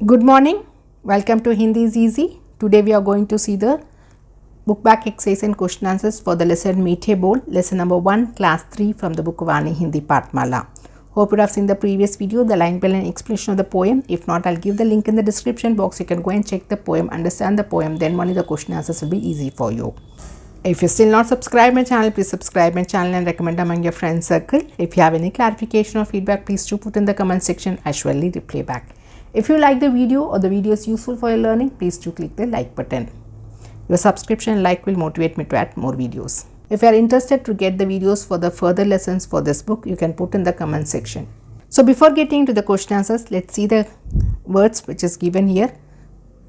Good morning. Welcome to Hindi is Easy. Today we are going to see the book back exercise and question answers for the lesson Meethe Bol, lesson number 1, class 3 from the book Vani Hindi Patmala. Hope you have seen the previous video, the line by line explanation of the poem. If not, I'll give the link in the description box. You can go and check the poem, understand the poem, then only the question answers will be easy for you. If you still not subscribe my channel, please subscribe my channel and recommend among your friend circle. If you have any clarification or feedback, please do put in the comment section. I surely reply back. If you like the video or the video is useful for your learning, please do click the like button. Your subscription and like will motivate me to add more videos. If you are interested to get the videos for the further lessons for this book, you can put in the comment section. So before getting to the question answers, let's see the words which is given here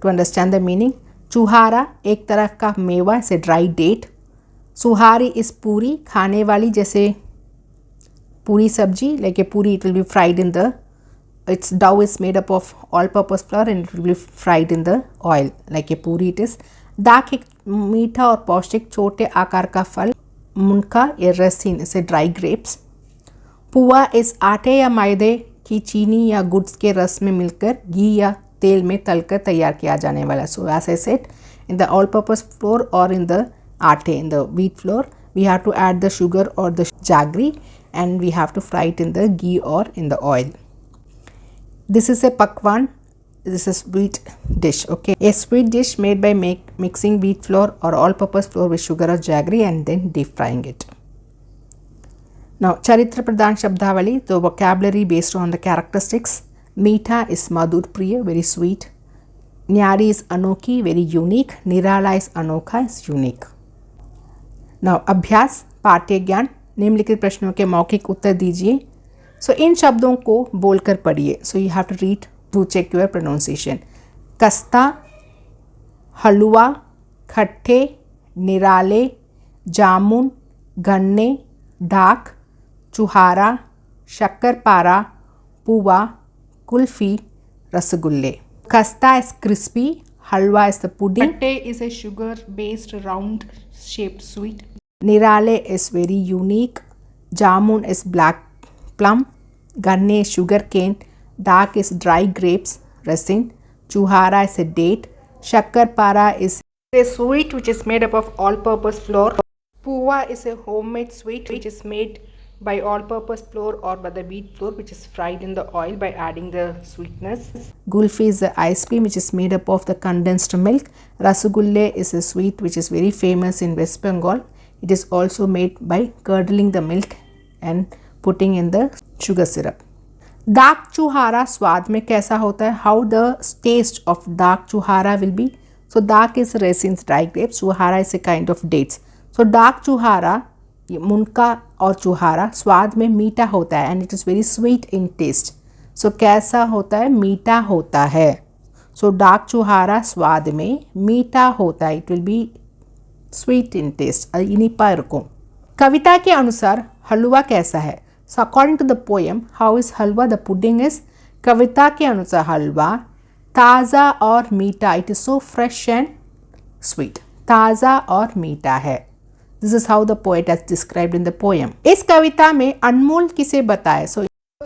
to understand the meaning. चुहारा एक तरफ का मेवा से dry date. सुहारी इस पूरी खाने वाली जैसे पूरी सब्जी like a पूरी it will be fried in the its dough is made up of all purpose flour and it will be fried in the oil like a पूरी it is. दाख एक मीठा और पौष्टिक छोटे आकार का फल. मुनका या रसीन इसे ड्राई ग्रेप्स. पुआ इस आटे या मैदे की चीनी या गुड्स के रस में मिलकर घी या तेल में तलकर तैयार किया जाने वाला. So as I said, in the all purpose flour or in the आटे, in the wheat flour, we have to add the sugar or the jaggery and we have to fry it in the ghee or in the oil. This is a pakwan. This is sweet dish. Okay, a sweet dish made by mixing wheat flour or all purpose flour with sugar or jaggery and then deep frying it. Now charitra pradhan shabdhavali, the vocabulary based on the characteristics. Meetha is madhur priya, very sweet. Nyari is anokhi, very unique. Nirala is anokha, is unique. Now अभ्यास पाठ्य ज्ञान. निम्नलिखित प्रश्नों के मौखिक उत्तर दीजिए. सो इन शब्दों को बोलकर पढ़िए. So you have to read to check your pronunciation. कस्ता, हलवा, खट्टे, निराले, जामुन, गन्ने, डाक, चुहारा, शक्करपारा, पुआ, कुल्फी, रसगुल्ले. Kasta is crispy, halwa is the pudding, khatte is a sugar based round shaped sweet, nirale is very unique, jamun is black plum, ganne is sugar cane, dak is dry grapes resin, chuhara is a date, shakkarpara is a sweet which is made up of all purpose flour, puwa is a homemade sweet which is made by all purpose flour or by the wheat flour which is fried in the oil by adding the sweetness. Gulfi is the ice cream which is made up of the condensed milk. Rasagulle is a sweet which is very famous in West Bengal. It is also made by curdling the milk and putting in the sugar syrup. Dark chuhara स्वाद में कैसा होता है? How the taste of dark chuhara will be? So dark is resins, dry grapes. Chuhara is a kind of dates. So dark chuhara, मुनका और चुहारा स्वाद में मीठा होता है and it is very sweet in taste. So कैसा होता है? मीठा होता है. सो डार्क चुहारा स्वाद में मीठा होता है. It will be sweet in taste. इनिपा रुको. कविता के अनुसार हलवा कैसा है? So according to the poem how is halwa the pudding is. कविता के अनुसार हलवा ताज़ा और मीठा. It is so fresh and sweet. ताज़ा और मीठा है. This is how the poet has described in the poem. इस कविता में अनमोल किसे बताए? So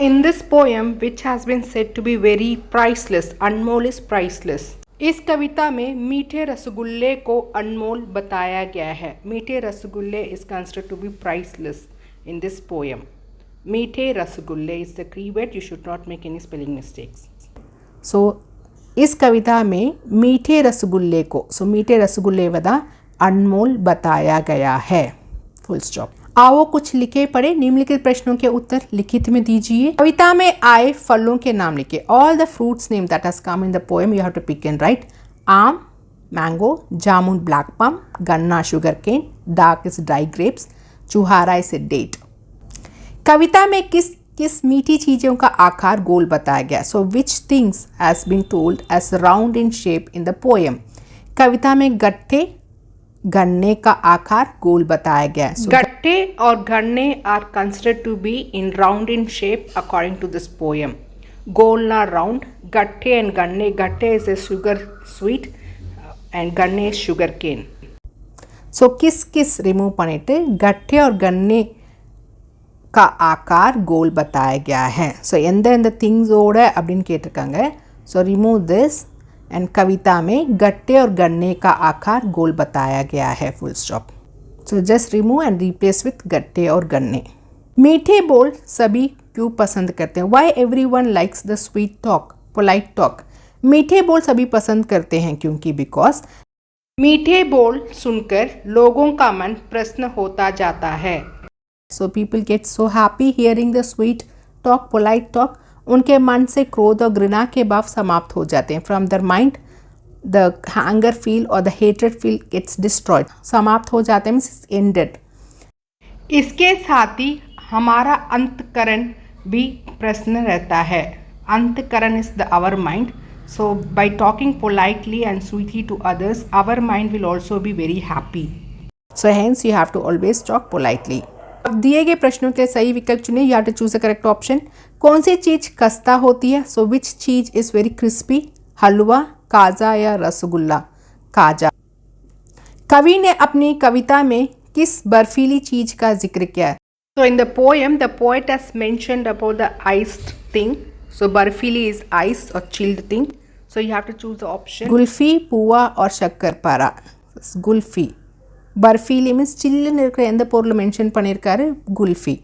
in this poem which has been said to be very priceless, Anmol is priceless. इस कविता में मीठे रसगुल्ले को अनमोल बताया गया है. मीठे रसगुल्ले is considered to be priceless in this poem. मीठे रसगुल्ले is the keyword. You should not make any spelling mistakes. So इस कविता में मीठे रसगुल्ले को, so मीठे रसगुल्ले वदा अनमोल बताया गया है. Full stop. आओ कुछ लिखे पढ़े. निम्नलिखित प्रश्नों के उत्तर लिखित में दीजिए. कविता में आए फलों के नाम लिखे. All the fruits name that has come in the poem you have to pick and write. आम मैंगो, जामुन ब्लैक पम, गन्ना शुगर केन, डाक इज ड्राई ग्रेप्स, चुहारा इज ए डेट. कविता में किस किस मीठी चीज़ों का आकार गोल बताया गया. So which things has been told as round in shape in the poem. कविता में गट्ठे गन्ने का आकार गोल बताया गया है. गट्टे और गन्ने are considered to be in round in shape according to this poem. गोल ना राउंड. गट्टे एंड गन्ने. गट्टे is a sugar sweet and गन्ने इज शुगर केन. सो किस किस रिमूव பண்ணிட்டு गट्टे और गन्ने का आकार गोल बताया गया है. ஸோ எந்த எந்த திங்ஸோட அப்படின்னு கேட்டிருக்காங்க. सो रिमूव दिस एंड कविता में गट्टे और गन्ने का आकार गोल बताया गया है, full stop. So just remove and replace with गट्टे और गन्ने. मीठे बोल सभी क्यों पसंद करते हैं? Why everyone likes the sweet talk, polite talk. मीठे बोल सभी पसंद करते हैं क्योंकि बिकॉज मीठे बोल सुनकर लोगों का मन प्रसन्न होता जाता है. So people get so happy hearing the sweet talk, polite talk. उनके मन से क्रोध और घृणा के भाव समाप्त हो जाते हैं. From there mind the anger feel और the hatred feel gets destroyed. समाप्त हो जाते हैं मीन्स एंडेड. इसके साथ ही हमारा अंतकरण भी प्रसन्न रहता है. अंतकरण is the our mind. So by talking politely and sweetly to others, our mind will also be very happy. So hence you have to always talk politely. अब दिए गए प्रश्नों के सही विकल्प चुने. You have to choose the correct option. कौन सी चीज़ खस्ता होती है? So which cheese is very crispy? हलवा, काजा या रसगुल्ला? काजा. कवि ने अपनी कविता में किस बर्फीली चीज़ का जिक्र किया है? So in the poem, the poet has mentioned about the iced thing. So barfili is ice or chilled thing. So you have to choose the option. गुल्फी, पुआ और शक्करपारा. गुल्फी. बर्फीली मीन्स चिल्ल एंद पोर्ल मेंशन பண்ணிருக்காரு गुल्फी.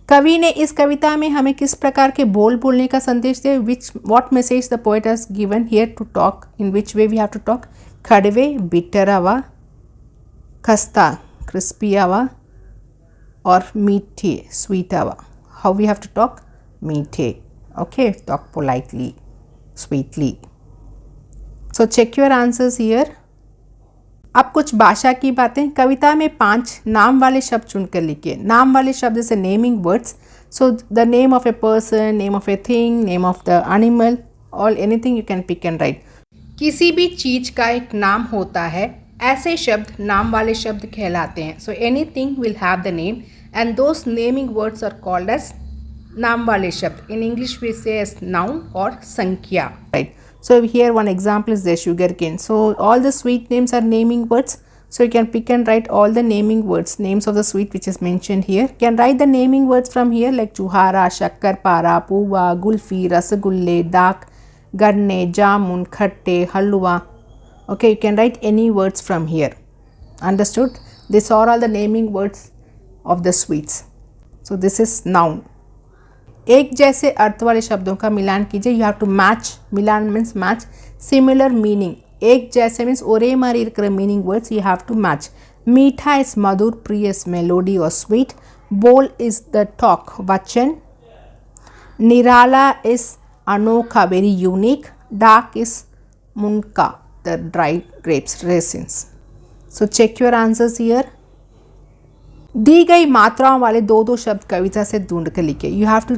कवि ने इस कविता में हमें किस प्रकार के बोल बोलने का संदेश दिया? Which what message the poet has given here to talk? In which way we have to talk? खड़वे, bitter हवा, खस्ता, crispy हवा और मीठी, sweet हवा. How we have to talk? मीठे. Okay, talk politely, sweetly. So check your answers here. अब कुछ भाषा की बातें. कविता में 5 नाम वाले शब्द चुनकर लिखिए. नाम वाले शब्द से naming words. So the name of a person, name of a thing, name of the animal, all anything you can pick and write. किसी भी चीज़ का एक नाम होता है. ऐसे शब्द नाम वाले शब्द कहलाते हैं. So anything will have the name and those naming words are called as नाम वाले शब्द. In English we say as noun और संख्या. राइट. So here one example is the sugarcane. So all the sweet names are naming words. So you can pick and write all the naming words, names of the sweet which is mentioned here. You can write the naming words from here like chuhara, shakkarpara, puwa, gulfi, rasagulle, dak, ganne, jamun, khatte, halwa. Okay, you can write any words from here. Understood? These are all the naming words of the sweets. So this is noun. एक जैसे अर्थ वाले शब्दों का मिलान कीजिए. You have to match. मिलान means match. Similar meaning. एक जैसे मीन्स ஒரே மாதிரி இருக்கிற meaning words you have to match. मीठा इज मधुर, प्रिय इज मेलोडी और स्वीट. बोल इज द टॉक, वचन. निराला इज अनोखा, वेरी यूनिक. डार्क इज मुनका, the dry grapes, raisins. So check your answers here. दी गई मात्राओं वाले 2-2 शब्द कविता से ढूंढ कर लिखिए. You have to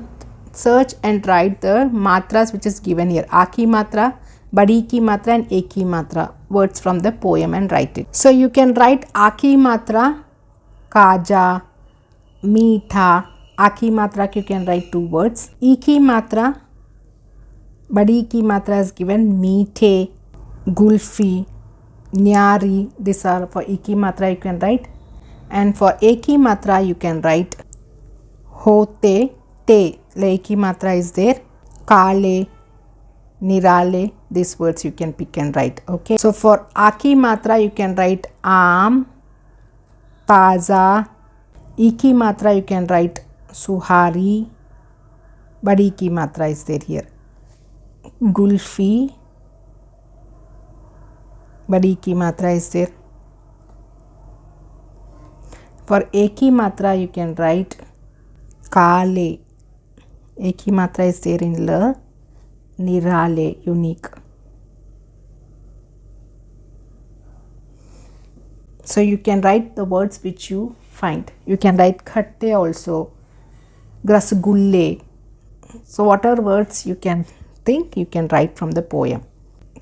search and write the मात्रास विच इज गिवन हियर. आ की मात्रा, बड़ी की मात्रा एंड एक की मात्रा. Words from the poem and write it. So you can write आ की मात्रा, काजा, मीठा. आ की मात्रा यू कैन राइट 2 वर्ड्स. ई की मात्रा, बड़ी की मात्रा इज गिवन मीठे, गुल्फी, न्यारी. दिस आर फॉर ई की मात्रा you can right. And for एक ही मात्रा you can write होते, ते. एक ही मात्रा is there. काले, निराले. These words you can pick and write. Okay. So for आ की मात्रा you can write आम, ताज़ा. ई की मात्रा you can write सुहारी. बड़ी की मात्रा is there here. गुल्फी. बड़ी की मात्रा is there. For एक ही मात्रा you can write काले. एक ही मात्रा is there in ल. निराले, unique. So you can write the words which you find. You can write खट्टे also, रसगुल्ले. So whatever words you can think you can write from the poem.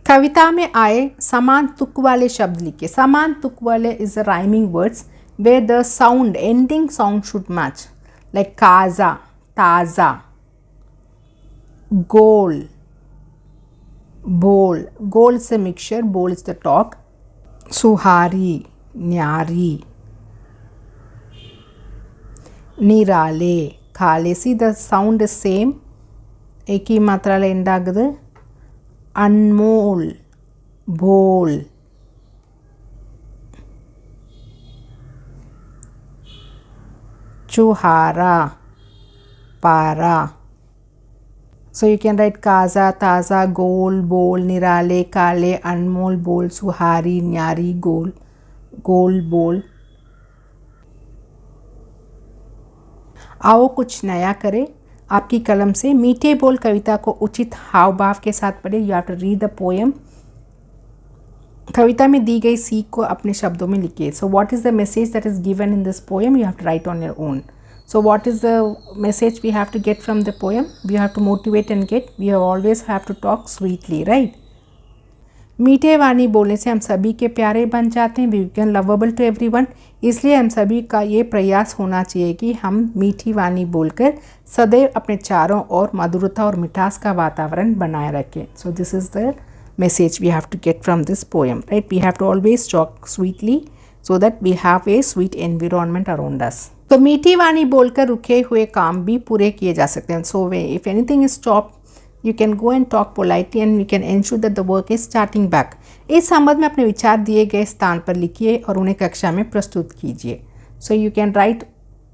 कविता में आए समान तुक वाले शब्द लिखिए. समान तुक वाले is the rhyming words where the sound, ending sound should match. Like kaza, taza, goal, bowl. Goal is a mixture, bowl is the talk. Suhari, nyari. Nirale, khale. See the sound is same. एक ही मात्रा ले end आगुदु. अनमोल, भोल, चुहारा, पारा. So you can write Kaza, ताज़ा, गोल, बोल, निराले, काले, अनमोल, बोल, सुहारी, न्यारी, गोल, गोल, बोल. आओ कुछ नया करें आपकी कलम से. मीठे बोल कविता को उचित हाव भाव के साथ पढ़े. You have to read the poem. कविता में दी गई सीख को अपने शब्दों में लिखिए. So what is the message that is given in this poem? You have to write on your own. So what is the message we have to get from the poem? We have to motivate and get. We always have to talk sweetly, right? मीठे वाणी बोलने से हम सभी के प्यारे बन जाते हैं. We become lovable to everyone. इसलिए हम सभी का ये प्रयास होना चाहिए कि हम मीठी वाणी बोलकर सदैव अपने चारों ओर मधुरता और मिठास का वातावरण बनाए रखें. So this is the message we have to get from this poem, right? We have to always talk sweetly so that we have a sweet environment around us. तो मीठी वाणी बोलकर रुके हुए काम भी पूरे किए जा सकते हैं. So if anything is stop you can go and talk politely and you can ensure that the work is starting back. इस संबंध में अपने विचार दिए गए स्थान पर लिखिए और उन्हें कक्षा में प्रस्तुत कीजिए. सो you can right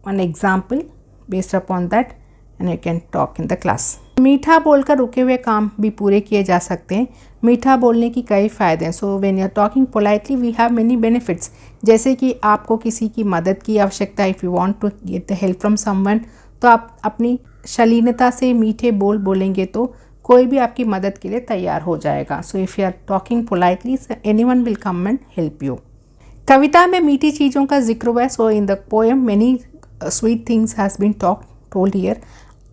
one example based upon that and you can talk in the class. मीठा बोलकर रुके हुए काम भी पूरे किए जा सकते हैं. मीठा बोलने की कई फ़ायदे हैं. So when you are talking politely we have many benefits. जैसे कि आपको किसी की मदद की आवश्यकता है. If you want to get the help from someone तो आप अपनी शालीनता से मीठे बोल बोलेंगे तो कोई भी आपकी मदद के लिए तैयार हो जाएगा. So if you are talking politely anyone will come and help you. कविता में मीठी चीज़ों का जिक्र हुआ है. So in the poem many sweet things has been told here.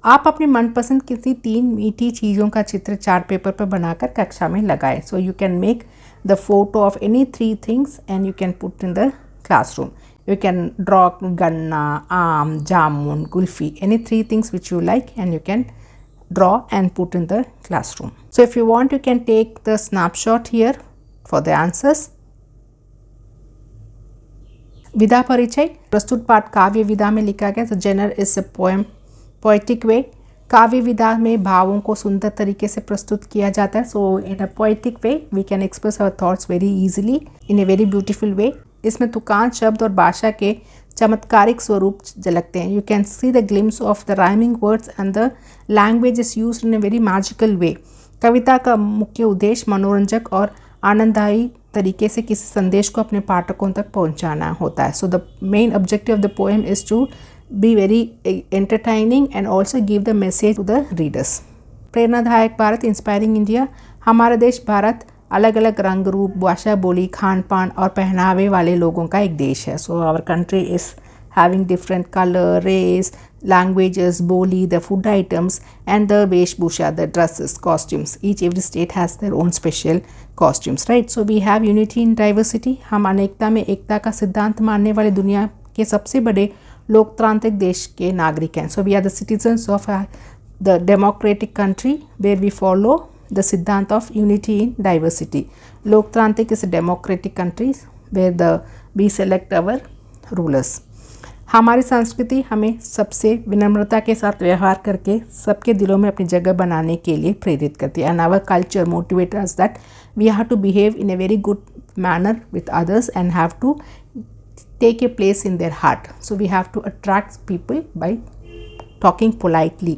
आप अपनी मनपसंद किसी 3 मीठी चीज़ों का चित्र चार्ट पेपर पर बनाकर कक्षा में लगाएं. सो you can make the photo of any 3 things and you can put in the classroom. You can draw ganna, aam, jamun, kulfi, any 3 things which you like and you can draw and put in the classroom. So if you want you can take the snapshot here for the answers. विदा परिचय. प्रस्तुत पाठ काव्य विधा में लिखा गया. So genre is a poem, poetic way. काव्य विधा में भावों को सुंदर तरीके से प्रस्तुत किया जाता है. So in a poetic way we can express our thoughts very easily in a very beautiful way. इसमें तुकांत शब्द और भाषा के चमत्कारिक स्वरूप झलकते हैं. You can see the glimpse of the rhyming words and the language is used in a very magical way. कविता का मुख्य उद्देश्य मनोरंजक और आनंददायी तरीके से किसी संदेश को अपने पाठकों तक पहुंचाना होता है. So the main objective of the poem is to be very entertaining and also give the message to the readers. प्रेरणादायक भारत, इंस्पायरिंग इंडिया. हमारा देश भारत अलग अलग रंग रूप, भाषा, बोली, खान पान और पहनावे वाले लोगों का एक देश है. So our country is having different colour, race, languages, बोली, the food items and the वेशभूषा, the dresses, costumes. Each every state has their own special costumes, right. So we have unity in diversity. हम अनेकता में एकता का सिद्धांत मानने वाले दुनिया के सबसे बड़े लोकतांत्रिक देश के नागरिक हैं. So we are the citizens of the democratic country where we follow the siddhant of unity in diversity. Loktantrik is democratic countries where the we select our rulers. हमारी संस्कृति हमें सबसे विनम्रता के साथ व्यवहार करके सबके दिलों में अपनी जगह बनाने के लिए प्रेरित करती है. And our culture motivate us that we have to behave in a very good manner with others and have to take a place in their heart. So we have to attract people by talking politely.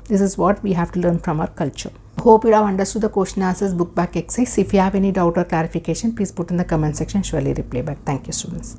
This is what we have to learn from our culture. Hope you have understood the question answers book back exercise. If you have any doubt or clarification, please put in the comment section. Surely reply back. Thank you, students.